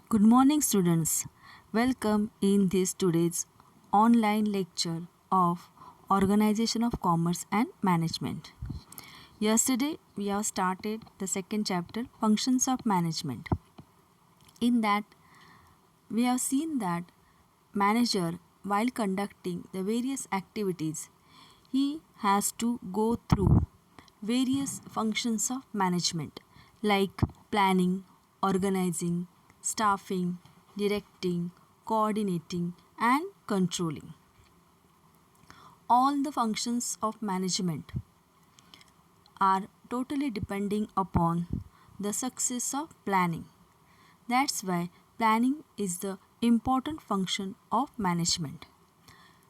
Good morning, students. Welcome in this today's online lecture of Organization of Commerce and Management. Yesterday, we have started the second chapter, Functions of Management. In that, we have seen that manager, while conducting the various activities, he has to go through various functions of management like planning, organizing, staffing, directing, coordinating, and controlling. All the functions of management are totally depending upon the success of planning. That's why planning is the important function of management.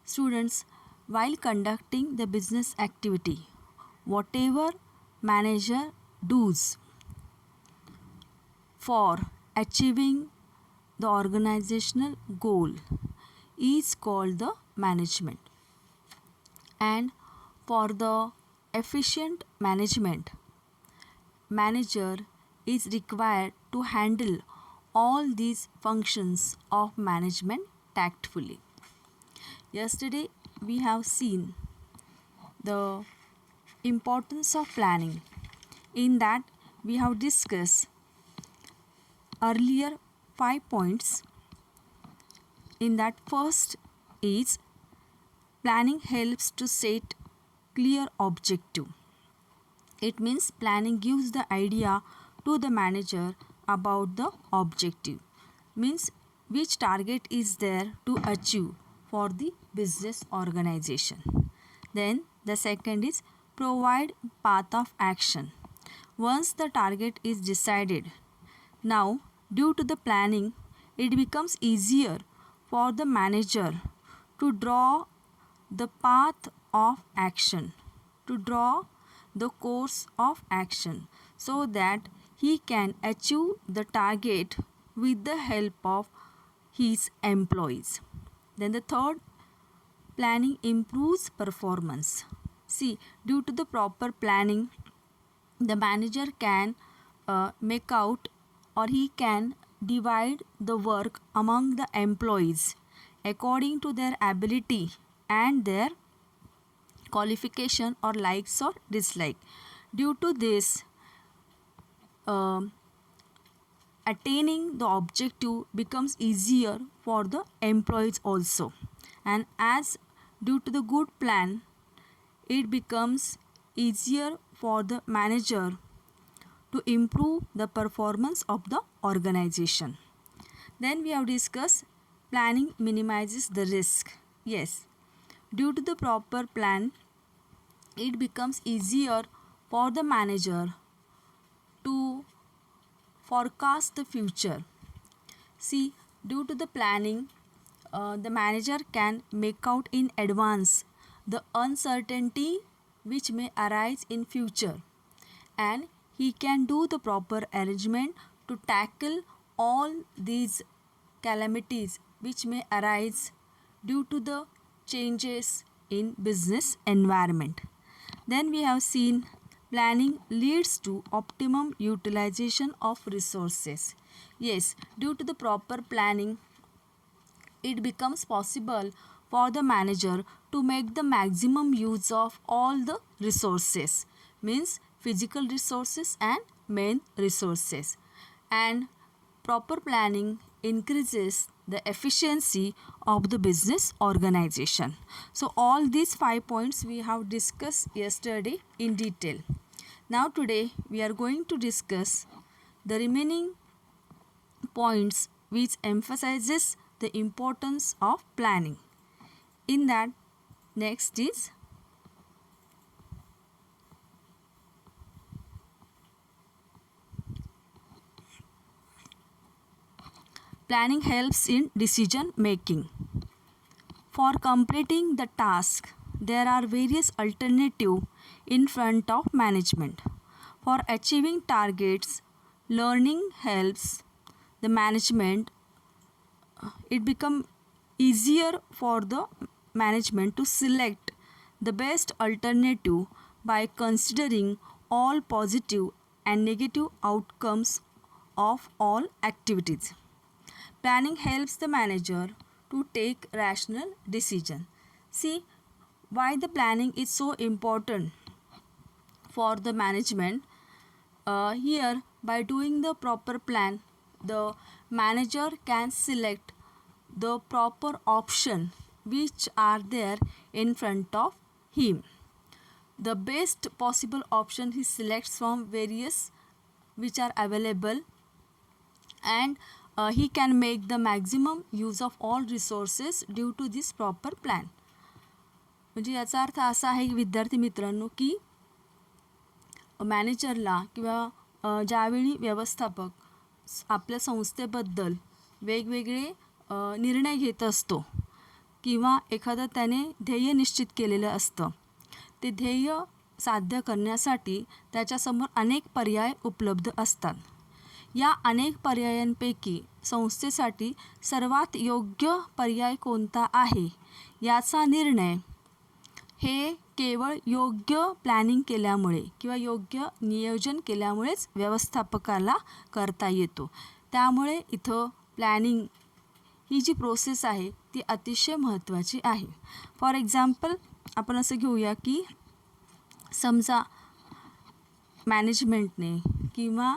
Students, while conducting the business activity, whatever manager does for achieving the organizational goal is called the management. And for the efficient management, manager is required to handle all these functions of management tactfully. Yesterday we have seen the importance of planning. In that we have discussed earlier 5 points. In that, first is planning helps to set clear objective. It means planning gives the idea to the manager about the objective, means which target is there to achieve for the business organization. Then the second is provide path of action. Once the target is decided, now due to the planning, it becomes easier for the manager to draw the path of action, to draw the course of action, so that he can achieve the target with the help of his employees. Then the third, planning improves performance. See, due to the proper planning, the manager can make out, or he can divide the work among the employees according to their ability and their qualification or likes or dislike. Due to this, attaining the objective becomes easier for the employees also. And as due to the good plan, it becomes easier for the manager to improve the performance of the organization. Then we have discussed planning minimizes the risk. Yes, due to the proper plan, it becomes easier for the manager to forecast the future. See, due to the planning, the manager can make out in advance the uncertainty which may arise in future, and he can do the proper arrangement to tackle all these calamities which may arise due to the changes in business environment. Then we have seen planning leads to optimum utilization of resources. Yes, due to the proper planning, it becomes possible for the manager to make the maximum use of all the resources, means physical resources and main resources. And proper planning increases the efficiency of the business organization. So all these 5 points we have discussed yesterday in detail. Now today we are going to discuss the remaining points which emphasizes the importance of planning. In that, next is planning helps in decision making. For completing the task, there are various alternatives in front of management. For achieving targets, learning helps the management. It becomes easier for the management to select the best alternative by considering all positive and negative outcomes of all activities. Planning helps the manager to take rational decision. See why the planning is so important for the management. Here, by doing the proper plan, the manager can select the proper option which are there in front of him. The best possible option he selects from various which are available, and he can make the maximum use of all resources due to this proper plan. म्हणजे याचा अर्थ असा आहे विद्यार्थी मित्रांनो की मॅनेजरला किंवा ज्यावेळी व्यवस्थापक आपल्या संस्थेबद्दल वेगवेगळे निर्णय घेत असतो किंवा एखादं त्याने ध्येय निश्चित केलेलं असतं, ते ध्येय साध्य करण्यासाठी त्याच्यासमोर अनेक पर्याय उपलब्ध असतात. या अनेक पर्यायांपैकी संस्थेसाठी सर्वात योग्य पर्याय कोणता आहे याचा निर्णय हे केवळ योग्य प्लॅनिंग केल्यामुळे किंवा योग्य नियोजन केल्यामुळेच व्यवस्थापकाला करता येतो. त्यामुळे इथं प्लॅनिंग ही जी प्रोसेस आहे ती अतिशय महत्त्वाची आहे. फॉर एक्झाम्पल आपण असं घेऊया की समजा मॅनेजमेंटने किंवा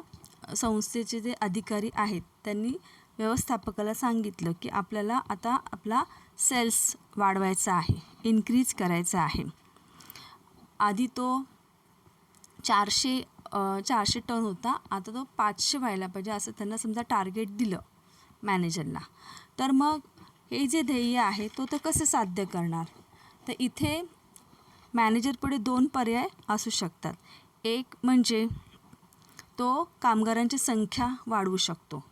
संस्थेचे जे अधिकारी आहेत त्यांनी व्यवस्थापकाला सांगितलं की आपल्याला आता आपला सेल्स वाढवायचा आहे, इन्क्रीज करायचा आहे. आधी तो 400 टन होता, आता तो 500 व्हायला पाहिजे असं त्यांना समजा टार्गेट दिलं मॅनेजरला. तर मग हे जे ध्येय आहे तो कसं साध्य करणार? तर इथे मॅनेजरपुढे 2 पर्याय असू शकतात. एक म्हणजे तो कामगारांची संख्या वाढवू शकतो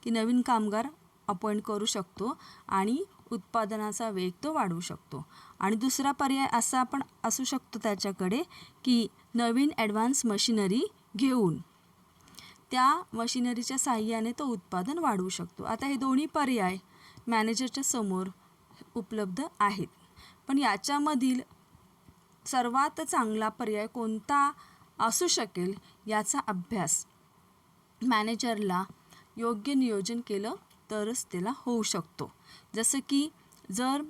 की नवीन कामगार अपॉइंट करू शकतो आणि उत्पादनाचा वेग तो वाढवू शकतो. आणि दुसरा पर्याय असा पण असू शकतो त्याच्याकडे की नवीन ॲडव्हान्स मशिनरी घेऊन त्या मशिनरीच्या साहाय्याने तो उत्पादन वाढवू शकतो. आता हे दोन्ही पर्याय मॅनेजरच्या समोर उपलब्ध आहेत, पण याच्यामधील सर्वात चांगला पर्याय कोणता असू शकेल याचा अभ्यास मॅनेजरला योग्य नियोजन केलं तरच त्याला होऊ शकतो. जसं की जर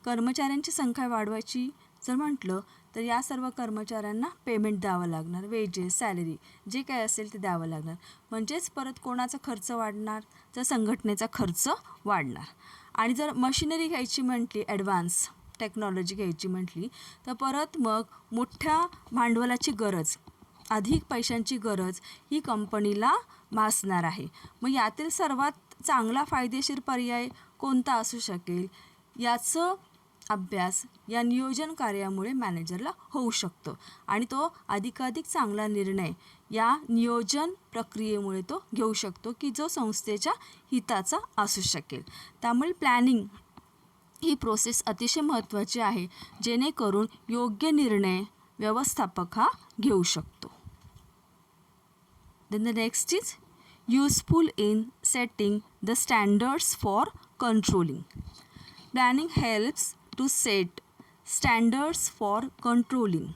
कर्मचाऱ्यांची संख्या वाढवायची जर म्हटलं तर या सर्व कर्मचाऱ्यांना पेमेंट द्यावं लागणार, वेजेस, सॅलरी जे काय असेल ते द्यावं लागणार. म्हणजेच परत कोणाचा खर्च वाढणार? तर संघटनेचा खर्च वाढणार. आणि जर मशिनरी घ्यायची म्हटली, ॲडव्हान्स टेक्नॉलॉजी घ्यायची म्हटली तर परत मग मोठ्या भांडवलाची गरज, अधिक पैशांची गरज ही कंपनीला भासणार आहे. मग यातील सर्वात चांगला फायदेशीर पर्याय कोणता असू शकेल याचं अभ्यास या नियोजन कार्यामुळे मॅनेजरला होऊ शकतो आणि तो अधिकाधिक चांगला निर्णय या नियोजन प्रक्रियेमुळे तो घेऊ शकतो की जो संस्थेच्या हिताचा असू शकेल. त्यामुळे प्लॅनिंग ही प्रोसेस अतिशय महत्त्वाची आहे जेणेकरून योग्य निर्णय व्यवस्थापक हा घेऊ शकतो. Then the next is useful in setting the standards for controlling. Planning helps to set standards for controlling.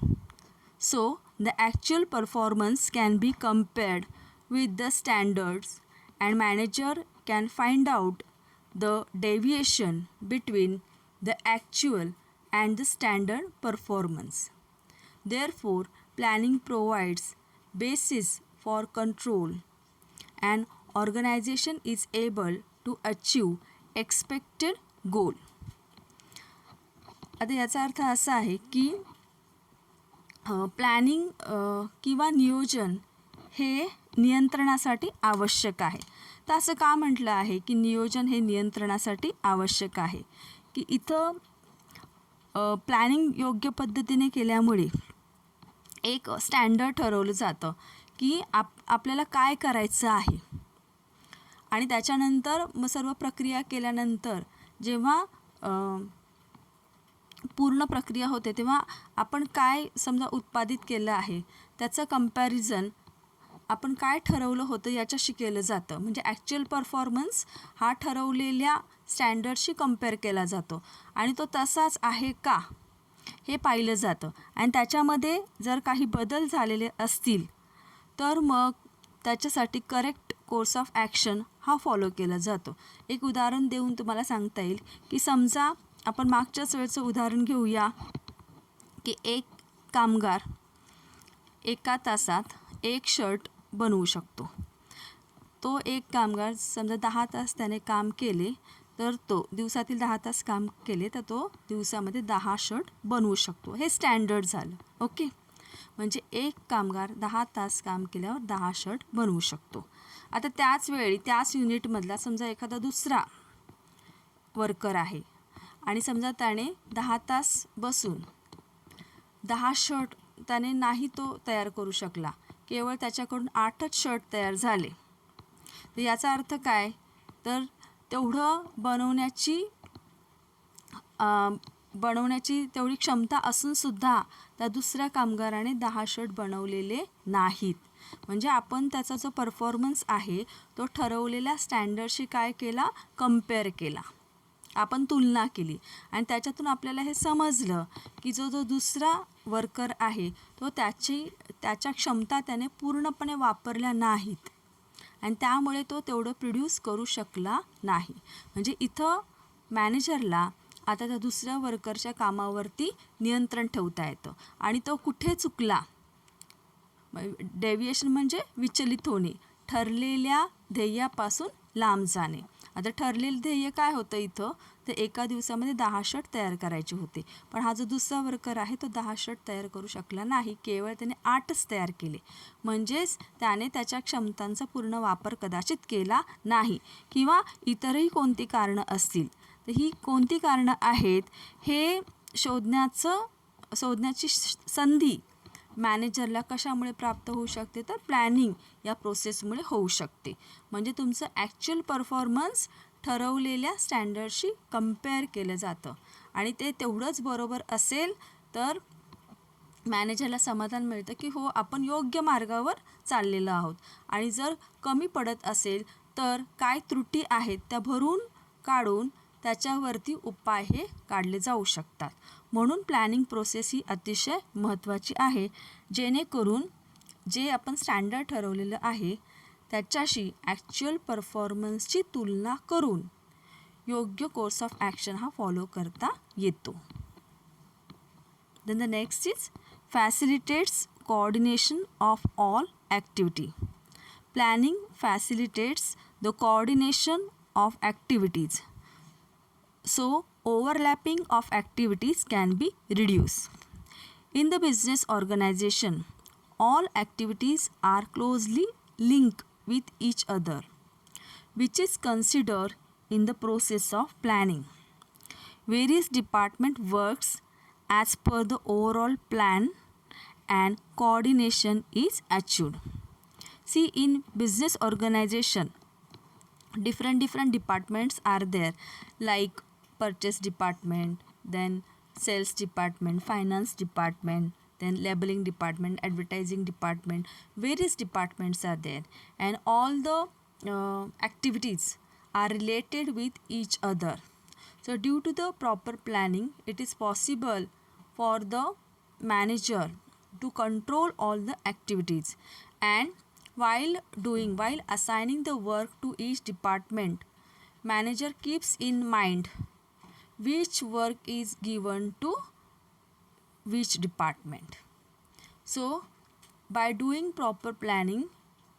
So the actual performance can be compared with the standards and manager can find out the deviation between the actual and the standard performance. Therefore, planning provides basis for control and organization is able to achieve expected goal. आता याचा अर्थ असा आहे की planning किंवा नियोजन हे नियंत्रणासाठी आवश्यक आहे. तर असं का म्हटलं आहे की नियोजन हे नियंत्रणासाठी आवश्यक आहे की इथं प्लॅनिंग योग्य पद्धतीने केल्यामुळे एक स्टँडर्ड ठरवलं जातं की आपल्याला काय करायचं आहे आणि त्याच्यानंतर मग सर्व प्रक्रिया केल्यानंतर जेव्हा पूर्ण प्रक्रिया होते तेव्हा आपण काय समजा उत्पादित केलं आहे त्याचं कंपॅरिझन आपण काय ठरवलं होतं याच्याशी केलं जातं. म्हणजे ॲक्च्युअल परफॉर्मन्स हा ठरवलेल्या स्टँडर्डशी कंपेअर केला जातो आणि तो तसाच आहे का हे पाहिलं जातं आणि त्याच्यामध्ये जर काही बदल झालेले असतील तर मग त्याच्यासाठी करेक्ट कोर्स ऑफ ॲक्शन हा फॉलो केला जातो. एक उदाहरण देऊन तुम्हाला सांगता येईल की समजा आपण मागच्याच वेळेचं उदाहरण घेऊया की एक कामगार एका तासात एक शर्ट बनवू शकतो. तो एक कामगार समजा 10 तास त्याने काम केले तर तो दिवसातील 10 तास काम केले तर तो दिवसामध्ये 10 शर्ट बनवू शकतो. हे स्टँडर्ड झालं. ओके, म्हणजे एक कामगार 10 तास काम केल्यावर 10 शर्ट बनवू शकतो. आता त्याच वेळी त्याच युनिटमधला समजा एखादा दुसरा वर्कर आहे आणि समजा त्याने 10 तास बसून 10 शर्ट त्याने नाही तो तयार करू शकला, केवळ त्याच्याकडून 8च शर्ट तयार झाले. तर याचा अर्थ काय, तर तेवढं बनवण्याची तेवढी क्षमता असूनसुद्धा त्या दुसऱ्या कामगाराने 10 शर्ट बनवलेले नाहीत. म्हणजे आपण त्याचा जो परफॉर्मन्स आहे तो ठरवलेल्या स्टँडर्डशी काय केला, कम्पेअर केला, आपण तुलना केली आणि त्याच्यातून आपल्याला हे समजलं की जो दुसरा वर्कर आहे तो त्याच्या क्षमता त्याने पूर्णपणे वापरल्या नाहीत आणि त्यामुळे तो तेवढं प्रोड्यूस करू शकला नाही. म्हणजे इथं मॅनेजरला आता त्या दुसऱ्या वर्करच्या कामावरती नियंत्रण ठेवता येतं आणि तो कुठे चुकला, डेव्हिएशन म्हणजे विचलित होणे, ठरलेल्या ध्येयापासून लांब जाणे. आता ठरलेलं ध्येय काय होतं इथं, तर एका दिवसामध्ये 10 शर्ट तयार करायचे होते, पण हा जो दुसरा वर्कर आहे तो 10 शर्ट तयार करू शकला नाही, केवळ त्याने 8च तयार केले. म्हणजेच त्याने त्याच्या क्षमतांचा पूर्ण वापर कदाचित केला नाही. किंवा इतरही कोणती कारणं असतील, तर ही कोणती कारणं आहेत हे शोधण्याची संधी मॅनेजरला कशामुळे प्राप्त होऊ शकते, तर प्लॅनिंग या प्रोसेसमुळे होऊ शकते. म्हणजे तुमचं ॲक्च्युअल परफॉर्मन्स ठरवलेल्या स्टँडर्डशी कम्पेअर केलं जातं आणि ते तेवढंच बरोबर असेल तर मॅनेजरला समाधान मिळतं की हो, आपण योग्य मार्गावर चाललेलो आहोत. आणि जर कमी पडत असेल तर काय त्रुटी आहेत त्या भरून काढून त्याच्यावरती उपाय हे काढले जाऊ शकतात. म्हणून प्लॅनिंग प्रोसेस ही अतिशय महत्त्वाची आहे, जेणेकरून जे आपण स्टँडर्ड ठरवलेलं आहे त्याच्याशी ॲक्च्युअल परफॉर्मन्सची तुलना करून योग्य कोर्स ऑफ ॲक्शन हा फॉलो करता येतो. Then the next is facilitates coordination of all activity. Planning facilitates the coordination of activities. So overlapping of activities can be reduced. In the business organization, all activities are closely linked with each other, which is considered in the process of planning. Various department works as per the overall plan and coordination is achieved. See, in business organization, different departments are there, like purchase department, then sales department, finance department, then labeling department, advertising department. Various departments are there and all the activities are related with each other. So due to the proper planning, it is possible for the manager to control all the activities, and while assigning the work to each department, manager keeps in mind which work is given to which department. So by doing proper planning,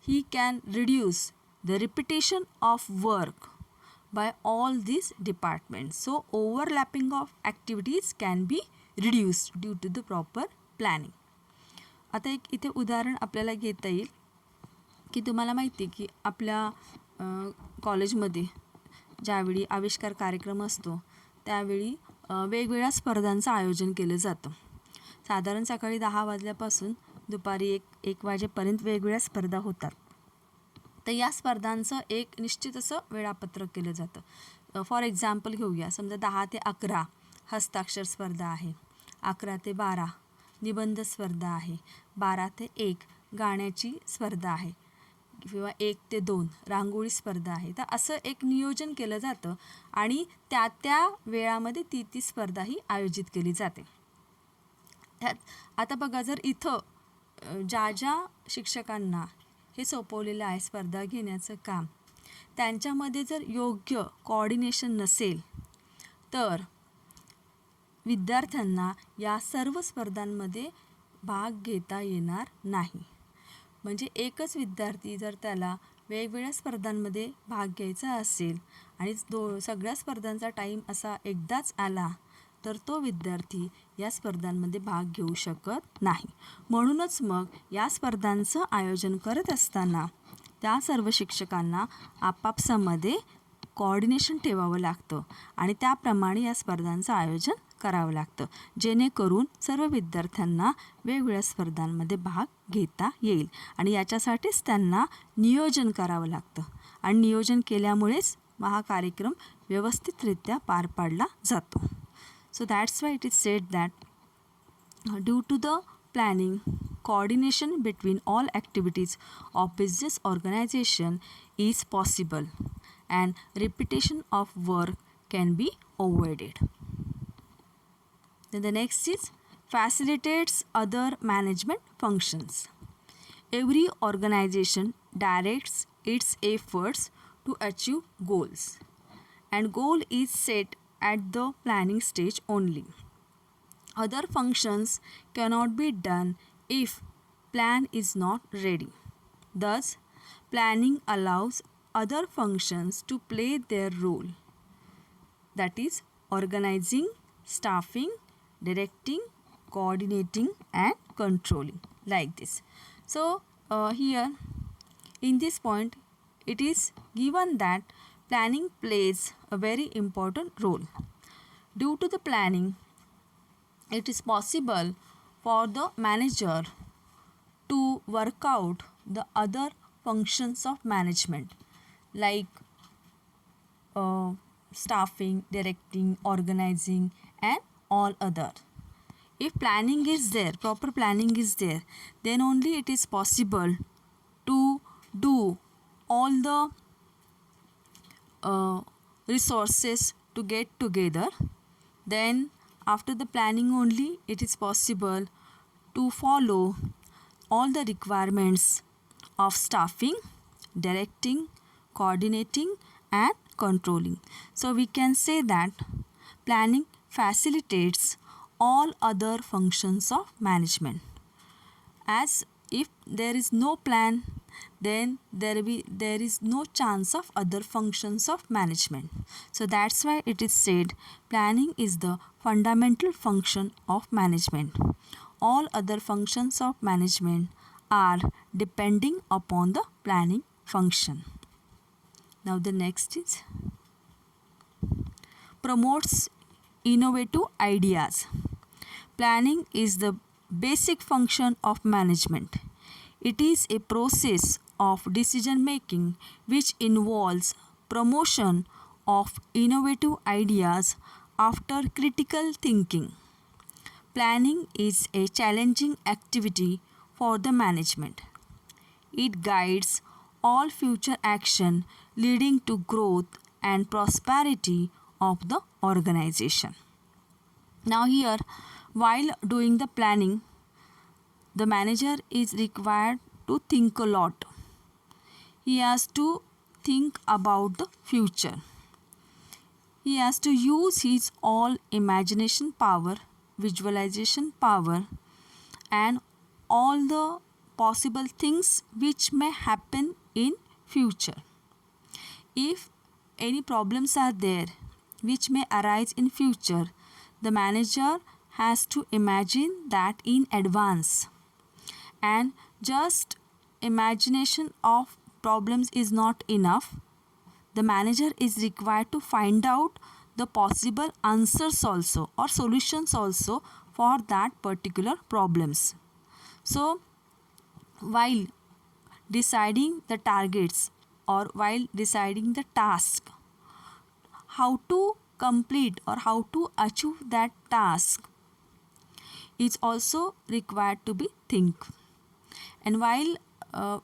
he can reduce the repetition of work by all these departments. So overlapping of activities can be reduced due to the proper planning. आता एक इथे उदाहरण आपल्याला घेता येईल की तुम्हाला माहिती आहे की आपल्या कॉलेजमध्ये ज्यावेळी आविष्कार कार्यक्रम असतो त्यावेळी वेगवेगळ्या स्पर्धांचं आयोजन केलं जातं. साधारण सकाळी 10 वाजल्यापासून दुपारी 1 वाजेपर्यंत वेगवेगळ्या स्पर्धा होतात. तर या स्पर्धांचं एक निश्चित असं वेळापत्रक केलं जातं. फॉर एक्झाम्पल घेऊया, समजा 10 ते 11 हस्ताक्षर स्पर्धा आहे, 11 ते 12 निबंध स्पर्धा आहे, 12 ते 1 गाण्याची स्पर्धा आहे किंवा 1 ते 2 रांगोळी स्पर्धा आहे. तर असं एक नियोजन केलं जातं आणि त्या वेळामध्ये ती स्पर्धा ही आयोजित केली जाते. आता बघा, जर इथं ज्या शिक्षकांना हे सोपवलेलं आहे स्पर्धा घेण्याचं काम. त्यांच्यामध्ये जर योग्य कोऑर्डिनेशन नसेल तर विद्यार्थ्यांना या सर्व स्पर्धांमध्ये भाग घेता येणार नाही. म्हणजे एकच विद्यार्थी जर त्याला वेगवेगळ्या स्पर्धांमध्ये भाग घ्यायचा असेल आणि सगळ्या स्पर्धांचा टाईम असा एकदाच आला तर तो विद्यार्थी या स्पर्धांमध्ये भाग घेऊ शकत नाही. म्हणूनच मग या स्पर्धांचं आयोजन करत असताना त्या सर्व शिक्षकांना आपापसामध्ये कोऑर्डिनेशन ठेवावं लागतं आणि त्याप्रमाणे या स्पर्धांचं आयोजन करावं लागतं, जेणेकरून सर्व विद्यार्थ्यांना वेगवेगळ्या स्पर्धांमध्ये भाग घेता येईल. आणि याच्यासाठीच त्यांना नियोजन करावं लागतं आणि नियोजन केल्यामुळेच हा कार्यक्रम व्यवस्थितरित्या पार पाडला जातो. So that's why it is said that due to the planning, coordination between all activities of business organization is possible and repetition of work can be avoided. Then the next is facilitates other management functions. Every organization directs its efforts to achieve goals, and goal is set at the planning stage only. Other functions cannot be done if plan is not ready. Thus, planning allows other functions to play their role, that is organizing, staffing, directing, coordinating and controlling, like this. So here in this point it is given that planning plays a very important role. Due to the planning, it is possible for the manager to work out the other functions of management like staffing, directing, organizing and all other. If planning is there, proper planning is there, then only it is possible to do all the resources to get together. Then after the planning only it is possible to follow all the requirements of staffing, directing, coordinating and controlling. So we can say that planning facilitates all other functions of management. As if there is no plan, then there is no chance of other functions of management. So that's why it is said planning is the fundamental function of management. All other functions of management are depending upon the planning function. Now the next is promotes innovative ideas. Planning is the basic function of management. It is a process of decision making which involves promotion of innovative ideas after critical thinking. Planning is a challenging activity for the management. It guides all future action leading to growth and prosperity of the organization. Now here, while doing the planning, the manager is required to think a lot. He has to think about the future. He has to use his all imagination power, visualization power and all the possible things which may happen in future. If any problems are there which may arise in future, the manager has to imagine that in advance. And just imagination of problems is not enough. The manager is required to find out the possible answers also or solutions also for that particular problems. So while deciding the targets or while deciding the task, how to complete or how to achieve that task is also required to be think. And while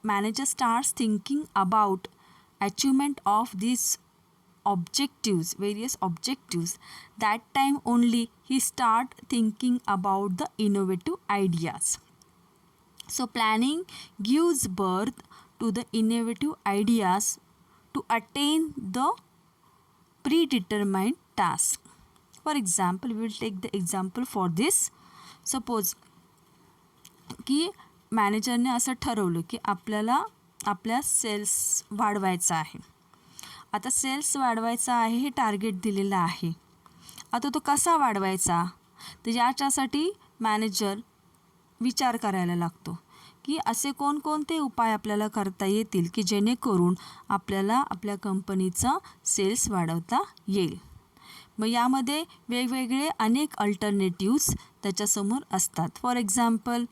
manager starts thinking about achievement of these objectives, various objectives, that time only he start thinking about the innovative ideas. So planning gives birth to the innovative ideas to attain the predetermined task. For example, we will take the example for this. Suppose की मॅनेजरने असं ठरवलं की आपल्याला आपल्या sales वाढवायचा आहे. आता सेल्स वाढवायचा आहे हे टार्गेट दिलेलं आहे. आता तो कसा वाढवायचा, तर याच्यासाठी मॅनेजर विचार करायला लागतो की असे कोणकोणते उपाय आपल्याला करता येतील की जेणेकरून आपल्याला आपल्या कंपनीचा सेल्स वाढवता येईल. मग यामध्ये वेगवेगळे अनेक अल्टरनेटिव्स त्याच्यासमोर असतात. फॉर एक्झाम्पल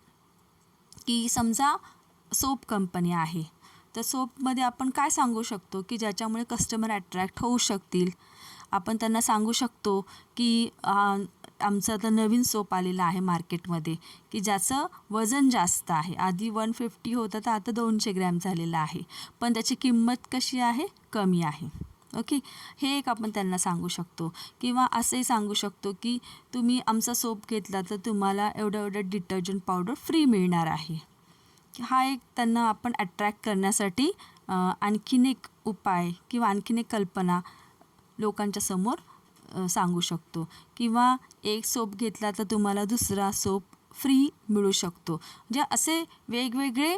की समजा सोप कंपनी आहे, तर सोपमध्ये आपण काय सांगू शकतो की ज्याच्यामुळे कस्टमर अट्रॅक्ट होऊ शकतील. आपण त्यांना सांगू शकतो की आमचं आता नवीन सोप आलेलं आहे मार्केटमध्ये की ज्याचं वजन जास्त आहे. आधी 150 होतं तर आता 200 ग्रॅम झालेलं आहे, पण त्याची किंमत कशी आहे, कमी आहे. ओके, हे एक आपण त्यांना सांगू शकतो. किंवा असंही सांगू शकतो की तुम्ही आमचा सोप घेतला तर तुम्हाला एवढं डिटर्जंट पावडर फ्री मिळणार आहे. हा एक त्यांना आपण अट्रॅक्ट करण्यासाठी आणखीन एक उपाय किंवा आणखीन एक कल्पना लोकांच्या समोर सांगू शकतो. किंवा एक सोप घेतला तर तुम्हाला दुसरा सोप फ्री मिळू शकतो. म्हणजे असे वेगवेगळे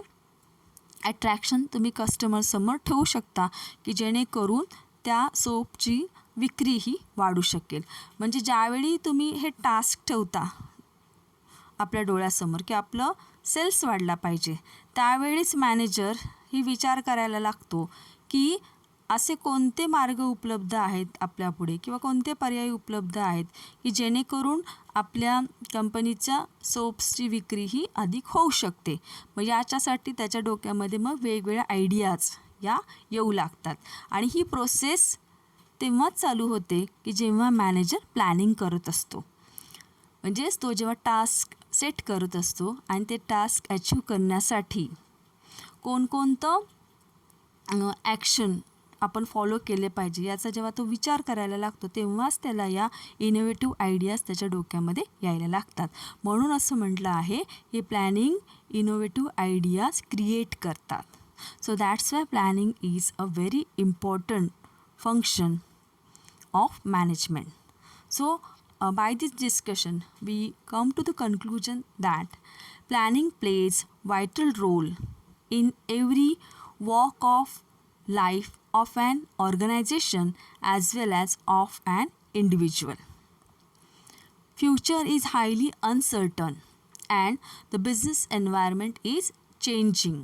अट्रॅक्शन तुम्ही कस्टमरसमोर ठेवू शकता की जेणेकरून त्या सोपची विक्रीही वाढू शकेल. म्हणजे ज्यावेळी तुम्ही हे टास्क ठेवता आपल्या डोळ्यासमोर की आपलं सेल्स वाढला पाहिजे, त्यावेळीच मॅनेजर ही विचार करायला लागतो की असे कोणते मार्ग उपलब्ध आहेत आपल्यापुढे किंवा कोणते पर्याय उपलब्ध आहेत की जेणेकरून आपल्या कंपनीच्या सोप्सची विक्री ही अधिक होऊ शकते. मग याच्यासाठी त्याच्या डोक्यामध्ये मग वेगवेगळ्या आयडियाज या येऊ लागतात. आणि ही प्रोसेस तेव्हाच चालू होते की जेव्हा मॅनेजर प्लॅनिंग करत असतो. म्हणजेच तो जेव्हा टास्क सेट करत असतो आणि ते टास्क अचीव करण्यासाठी कोणकोणतं ॲक्शन आपण फॉलो केले पाहिजे याचा जेव्हा तो विचार करायला लागतो, तेव्हाच त्याला या इनोव्हेटिव्ह आयडियाज त्याच्या डोक्यामध्ये यायला लागतात. म्हणून असं म्हटलं आहे हे प्लॅनिंग इनोव्हेटिव्ह आयडियाज क्रिएट करतात. So that's why planning is a very important function of management. So by this discussion we come to the conclusion that planning plays vital role in every walk of life of an organization as well as of an individual. Future is highly uncertain and the business environment is changing.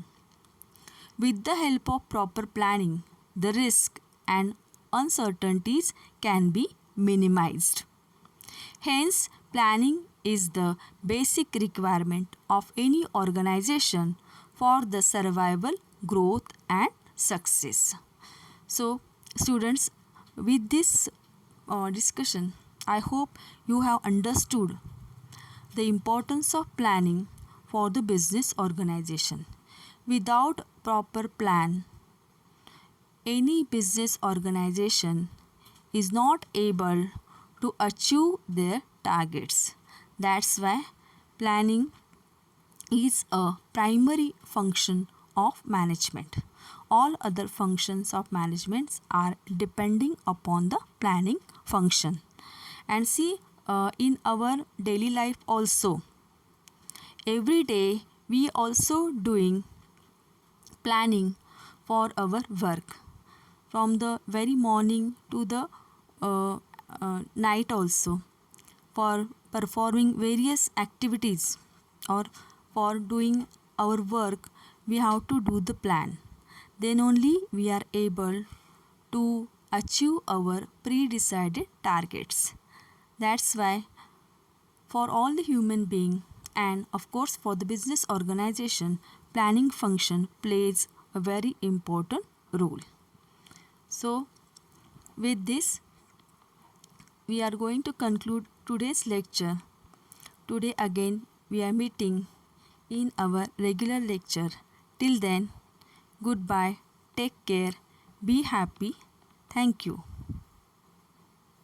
With the help of proper planning, the risk and uncertainties can be minimized. Hence, planning is the basic requirement of any organization for the survival, growth and success. So, students, with this discussion, I hope you have understood the importance of planning for the business organization. Without proper plan, any business organization is not able to achieve their targets. That's why planning is a primary function of management. All other functions of management are depending upon the planning function. And see, in our daily life also, every day we also doing planning for our work from the very morning to the night also. For performing various activities or for doing our work, we have to do the plan. Then only we are able to achieve our pre-decided targets. That's why for all the human being and of course for the business organization, planning function plays a very important role. So with this we are going to conclude today's lecture. Today again we are meeting in our regular lecture. Till then, goodbye, take care, be happy. Thank you.